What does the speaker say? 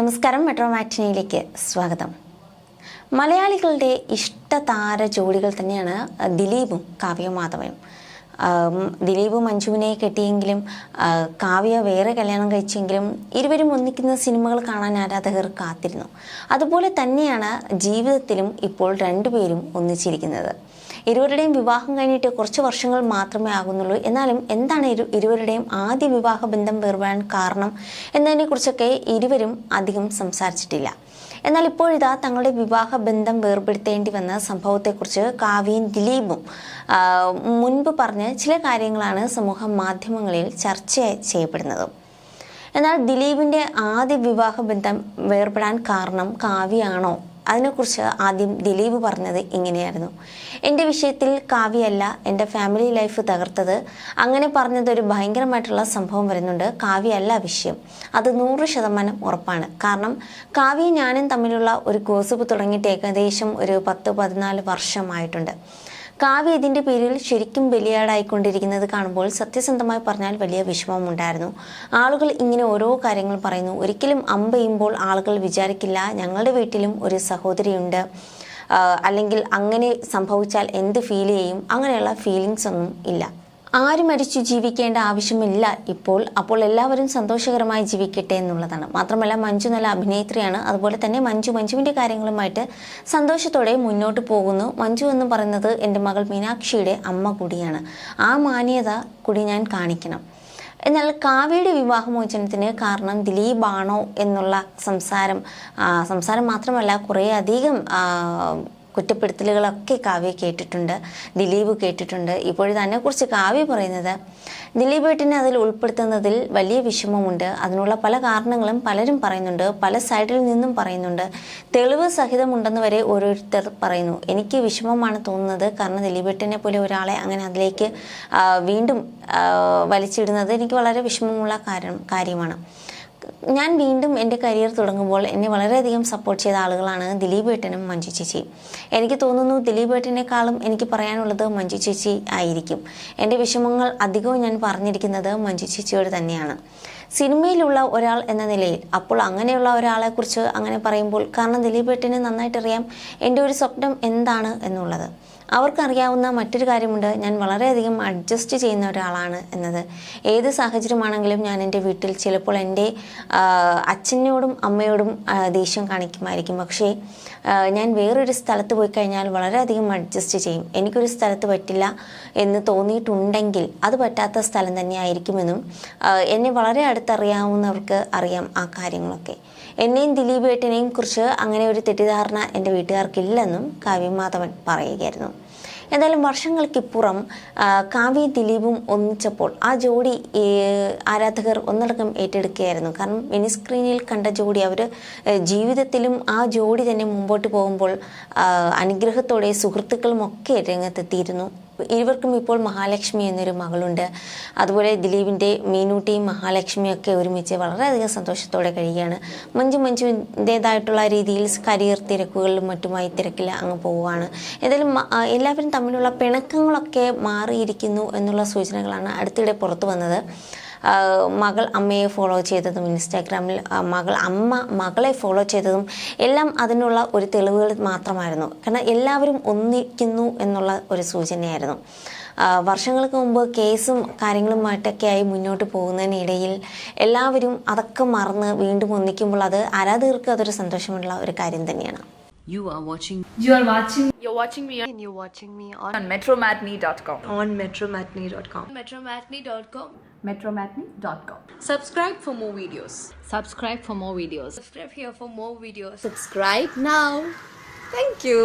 നമസ്കാരം, മെട്രോ മാറ്റിനിയിലേക്ക് സ്വാഗതം. മലയാളികളുടെ ഇഷ്ടതാര ജോഡികൾ തന്നെയാണ് ദിലീപും കാവ്യ മാധവനും. ദിലീപ് മഞ്ജുവിനെ കെട്ടിയെങ്കിലും കാവ്യ വേറെ കല്യാണം കഴിച്ചെങ്കിലും ഇരുവരും ഒന്നിക്കുന്ന സിനിമകൾ കാണാൻ ആരാധകർ കാത്തിരുന്നു. അതുപോലെ തന്നെയാണ് ജീവിതത്തിലും ഇപ്പോൾ രണ്ടുപേരും ഒന്നിച്ചിരിക്കുന്നത്. ഇരുവരുടെയും വിവാഹം കഴിഞ്ഞിട്ട് കുറച്ച് വർഷങ്ങൾ മാത്രമേ ആകുന്നുള്ളൂ. എന്നാലും എന്താണ് ഇരുവരുടെയും ആദ്യ വിവാഹ ബന്ധം വേർപാൻ കാരണം എന്നതിനെക്കുറിച്ചൊക്കെ ഇരുവരും അധികം സംസാരിച്ചിട്ടില്ല. എന്നാൽ ഇപ്പോഴിതാ തങ്ങളുടെ വിവാഹ ബന്ധം വേർപെടുത്തേണ്ടി വന്ന സംഭവത്തെക്കുറിച്ച് കാവ്യയും ദിലീപും മുൻപ് പറഞ്ഞ ചില കാര്യങ്ങളാണ് സമൂഹ മാധ്യമങ്ങളിൽ ചർച്ച ചെയ്യപ്പെടുന്നത്. എന്നാൽ ദിലീപിൻ്റെ ആദ്യ വിവാഹ ബന്ധം വേർപെടാൻ കാരണം കാവ്യയാണോ? അതിനെക്കുറിച്ച് ആദ്യം ദിലീപ് പറഞ്ഞത് ഇങ്ങനെയായിരുന്നു: എൻ്റെ വിഷയത്തിൽ കാവ്യയല്ല എൻ്റെ ഫാമിലി ലൈഫ് തകർത്തത്. അങ്ങനെ പറഞ്ഞതൊരു ഭയങ്കരമായിട്ടുള്ള സംഭവം വരുന്നുണ്ട്. കാവ്യയല്ല വിഷയം, അത് 100% ഉറപ്പാണ്. കാരണം കാവ്യയും ഞാനും തമ്മിലുള്ള ഒരു ഗോസിപ്പ് തുടങ്ങിയിട്ട് ഏകദേശം ഒരു 10-14 വർഷമായിട്ടുണ്ട്. കാവ്യ ഇതിൻ്റെ പേരിൽ ശരിക്കും ബലിയാടായിക്കൊണ്ടിരിക്കുന്നത് കാണുമ്പോൾ സത്യസന്ധമായി പറഞ്ഞാൽ വലിയ വിഷമമുണ്ടായിരുന്നു. ആളുകൾ ഇങ്ങനെ ഓരോ കാര്യങ്ങൾ പറയുന്നു. ഒരിക്കലും അമ്പെയ്യുമ്പോൾ ആളുകൾ വിചാരിക്കില്ല ഞങ്ങളുടെ വീട്ടിലും ഒരു സഹോദരിയുണ്ട്, അല്ലെങ്കിൽ അങ്ങനെ സംഭവിച്ചാൽ എന്ത് ഫീൽ ചെയ്യും, അങ്ങനെയുള്ള ഫീലിങ്സ് ഒന്നും ഇല്ല. ആരും മരിച്ചു ജീവിക്കേണ്ട ആവശ്യമില്ല അപ്പോൾ എല്ലാവരും സന്തോഷകരമായി ജീവിക്കട്ടെ എന്നുള്ളതാണ്. മാത്രമല്ല മഞ്ജു നല്ല അഭിനേത്രിയാണ്. അതുപോലെ തന്നെ മഞ്ജുവിൻ്റെ കാര്യങ്ങളുമായിട്ട് സന്തോഷത്തോടെ മുന്നോട്ട് പോകുന്നു. മഞ്ജു എന്ന് പറയുന്നത് എൻ്റെ മകൾ മീനാക്ഷിയുടെ അമ്മ കൂടിയാണ്. ആ മാന്യത കൂടി ഞാൻ കാണിക്കണം. എന്നാൽ കാവ്യയുടെ വിവാഹമോചനത്തിന് കാരണം ദിലീപാണോ എന്നുള്ള സംസാരം മാത്രമല്ല, കുറേ അധികം കുറ്റപ്പെടുത്തലുകളൊക്കെ കാവ്യ കേട്ടിട്ടുണ്ട്, ദിലീപ് കേട്ടിട്ടുണ്ട്. ഇപ്പോഴതിനെക്കുറിച്ച് കാവ്യ പറയുന്നത് ദിലീപ് ഏട്ടനെ അതിൽ ഉൾപ്പെടുത്തുന്നതിൽ വലിയ വിഷമമുണ്ട്. അതിനുള്ള പല കാരണങ്ങളും പലരും പറയുന്നുണ്ട്, പല സൈഡിൽ നിന്നും പറയുന്നുണ്ട്, തെളിവ് സഹിതമുണ്ടെന്ന് വരെ ഓരോരുത്തർ പറയുന്നു. എനിക്ക് വിഷമമാണ് തോന്നുന്നത്. കാരണം ദിലീപ് ഏട്ടനെ പോലെ ഒരാളെ അങ്ങനെ അതിലേക്ക് വീണ്ടും വലിച്ചിടുന്നത് എനിക്ക് വളരെ വിഷമമുള്ള കാര്യമാണ്. ഞാൻ വീണ്ടും എൻ്റെ കരിയർ തുടങ്ങുമ്പോൾ എന്നെ വളരെയധികം സപ്പോർട്ട് ചെയ്ത ആളുകളാണ് ദിലീപ് ഏട്ടനും മഞ്ജു ചേച്ചിയും. എനിക്ക് തോന്നുന്നു ദിലീപ് ഏട്ടനേക്കാളും എനിക്ക് പറയാനുള്ളത് മഞ്ജു ചേച്ചി ആയിരിക്കും. എൻ്റെ വിഷമങ്ങൾ അധികവും ഞാൻ പറഞ്ഞിരിക്കുന്നത് മഞ്ജു ചേച്ചിയോട് തന്നെയാണ്. സിനിമയിലുള്ള ഒരാൾ എന്ന നിലയിൽ അപ്പോൾ അങ്ങനെയുള്ള ഒരാളെക്കുറിച്ച് അങ്ങനെ പറയുമ്പോൾ, കാരണം ദിലീപ് ഏട്ടന് നന്നായിട്ടറിയാം എൻ്റെ ഒരു സ്വപ്നം എന്താണ് എന്നുള്ളത്. അവർക്കറിയാവുന്ന മറ്റൊരു കാര്യമുണ്ട്, ഞാൻ വളരെയധികം അഡ്ജസ്റ്റ് ചെയ്യുന്ന ഒരാളാണ് എന്നത്. ഏത് സാഹചര്യമാണെങ്കിലും ഞാൻ എൻ്റെ വീട്ടിൽ ചിലപ്പോൾ എൻ്റെ അച്ഛനോടും അമ്മയോടും ദേഷ്യം കാണിക്കുമായിരിക്കും. പക്ഷേ ഞാൻ വേറൊരു സ്ഥലത്ത് പോയി കഴിഞ്ഞാൽ വളരെയധികം അഡ്ജസ്റ്റ് ചെയ്യും. എനിക്കൊരു സ്ഥലത്ത് പറ്റില്ല എന്ന് തോന്നിയിട്ടുണ്ടെങ്കിൽ അത് പറ്റാത്ത സ്ഥലം തന്നെയായിരിക്കുമെന്നും എന്നെ വളരെ അടുത്തറിയാവുന്നവർക്ക് അറിയാം ആ കാര്യങ്ങളൊക്കെ. എന്നെയും ദിലീപ് ഏട്ടനെയും കുറിച്ച് അങ്ങനെ ഒരു തെറ്റിദ്ധാരണ എൻ്റെ വീട്ടുകാർക്കില്ലെന്നും കാവ്യ മാധവൻ പറയുകയായിരുന്നു. എന്തായാലും വർഷങ്ങൾക്കിപ്പുറം കാവ്യ ദിലീപും ഒന്നിച്ചപ്പോൾ ആ ജോഡി ആരാധകർ ഒന്നടങ്കം ഏറ്റെടുക്കുകയായിരുന്നു. കാരണം മിനി സ്ക്രീനിൽ കണ്ട ജോഡി അവർ ജീവിതത്തിലും ആ ജോഡി തന്നെ മുമ്പോട്ട് പോകുമ്പോൾ അനുഗ്രഹത്തോടെ സുഹൃത്തുക്കളുമൊക്കെ രംഗത്തെത്തിയിരുന്നു. ഇരുവർക്കും ഇപ്പോൾ മഹാലക്ഷ്മി എന്നൊരു മകളുണ്ട്. അതുപോലെ ദിലീപിൻ്റെ മീനൂട്ടിയും മഹാലക്ഷ്മിയൊക്കെ ഒരുമിച്ച് വളരെയധികം സന്തോഷത്തോടെ കഴിയുകയാണ്. മഞ്ജുവിൻ്റേതായിട്ടുള്ള രീതിയിൽ കരിയർ തിരക്കുകളിലും മറ്റുമായി തിരക്കിൽ അങ്ങ് പോവുകയാണ്. എന്തായാലും എല്ലാവരും തമ്മിലുള്ള പിണക്കങ്ങളൊക്കെ മാറിയിരിക്കുന്നു എന്നുള്ള സൂചനകളാണ് അടുത്തിടെ പുറത്തു വന്നത്. മകൾ അമ്മയെ ഫോളോ ചെയ്തതും ഇൻസ്റ്റാഗ്രാമിൽ മകളെ ഫോളോ ചെയ്തതും എല്ലാം അതിനുള്ള ഒരു തെളിവുകൾ മാത്രമായിരുന്നു. കാരണം എല്ലാവരും ഒന്നിക്കുന്നു എന്നുള്ള ഒരു സൂചനയായിരുന്നു. വർഷങ്ങൾക്ക് മുമ്പ് കേസും കാര്യങ്ങളുമായിട്ടൊക്കെയായി മുന്നോട്ട് പോകുന്നതിനിടയിൽ എല്ലാവരും അതൊക്കെ മറന്ന് വീണ്ടും ഒന്നിക്കുമ്പോൾ അത് ആരാധകർക്ക് അതൊരു സന്തോഷമുള്ള ഒരു കാര്യം തന്നെയാണ്. You're watching me and you're watching me on metromatney.com. on metromatney.com. metromatney.com. Subscribe for more videos. Subscribe for more videos. Subscribe here for more videos. Subscribe now. Thank you.